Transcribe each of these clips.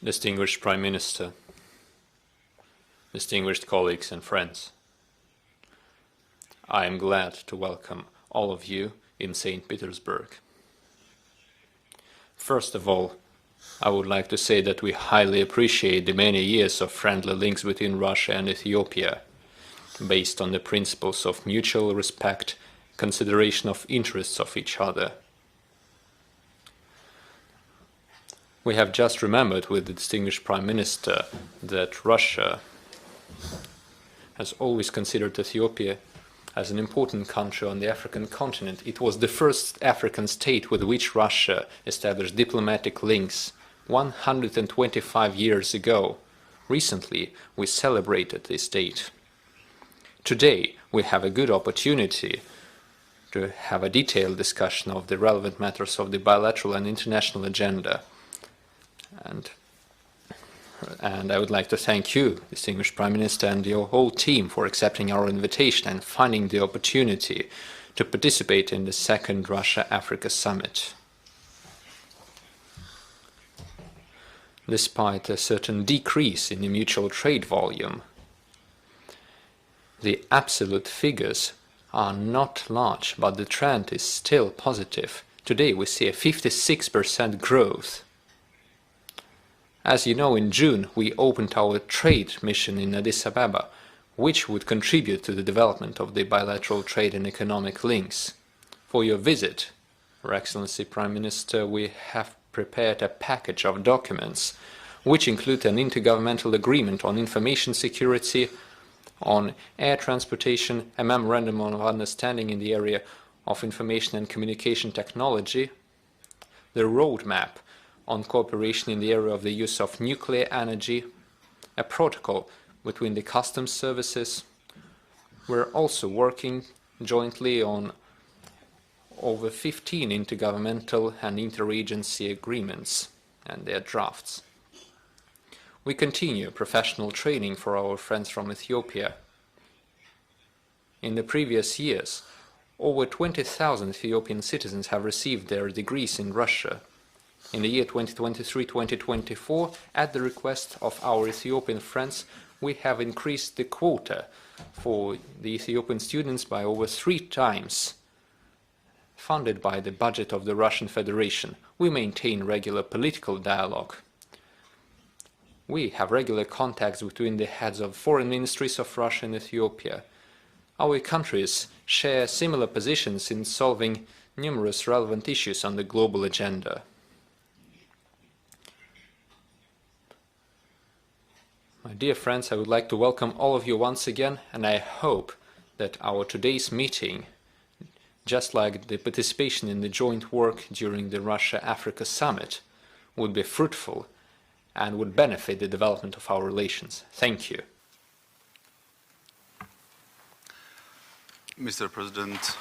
Distinguished Prime Minister, distinguished colleagues and friends, I am glad to welcome all of you in St. Petersburg. First of all, I would like to say that we highly appreciate the many years of friendly links between Russia and Ethiopia, based on the principles of mutual respect, consideration of interests of each other. We have just remembered with the distinguished Prime Minister that Russia has always considered Ethiopia as an important country on the African continent. It was the first African state with which Russia established diplomatic links 125 years ago. Recently, we celebrated this date. Today, we have a good opportunity to have a detailed discussion of the relevant matters of the bilateral and international agenda. And I would like to thank you, distinguished Prime Minister, and your whole team for accepting our invitation and finding the opportunity to participate in the second Russia-Africa Summit. Despite a certain decrease in the mutual trade volume, the absolute figures are not large, but the trend is still positive. Today we see a 56% growth. As you know, in June we opened our trade mission in Addis Ababa, which would contribute to the development of the bilateral trade and economic links. For your visit, Your Excellency Prime Minister, we have prepared a package of documents which include an intergovernmental agreement on information security, on air transportation, a memorandum of understanding in the area of information and communication technology, the roadmap on cooperation in the area of the use of nuclear energy, a protocol between the customs services. We're also working jointly on over 15 intergovernmental and interagency agreements and their drafts. We continue professional training for our friends from Ethiopia. In the previous years, over 20,000 Ethiopian citizens have received their degrees in Russia. In the year 2023-2024, at the request of our Ethiopian friends, we have increased the quota for the Ethiopian students by over 3 times, funded by the budget of the Russian Federation. We maintain regular political dialogue. We have regular contacts between the heads of foreign ministries of Russia and Ethiopia. Our countries share similar positions in solving numerous relevant issues on the global agenda. My dear friends, I would like to welcome all of you once again, and I hope that our today's meeting, just like the participation in the joint work during the Russia-Africa Summit, would be fruitful and would benefit the development of our relations. Thank you. Mr. President,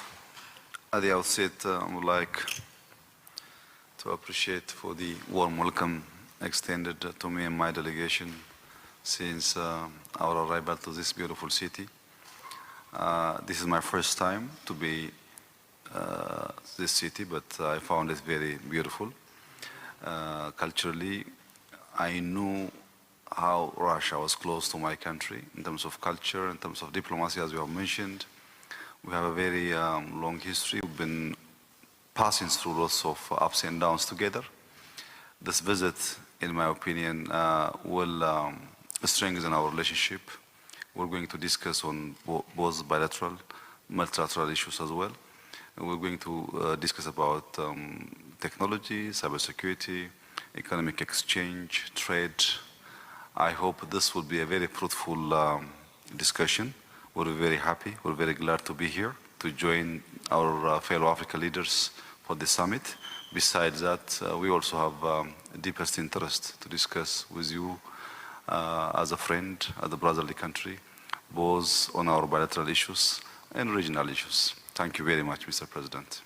at the outset, I would like to appreciate for the warm welcome extended to me and my delegation since our arrival to this beautiful city. This is my first time to be this city, but I found it very beautiful. Culturally, I knew how Russia was close to my country in terms of culture, in terms of diplomacy, as you have mentioned. We have a very long history. We've been passing through lots of ups and downs together. This visit, in my opinion, will strengthen our relationship. We're going to discuss on both bilateral, multilateral issues as well. And we're going to discuss about technology, cybersecurity, economic exchange, trade. I hope this will be a very fruitful discussion. We're very happy, we're very glad to be here to join our fellow African leaders for the summit. Besides that, we also have deepest interest to discuss with you as a friend, as a brotherly country, both on our bilateral issues and regional issues. Thank you very much, Mr. President.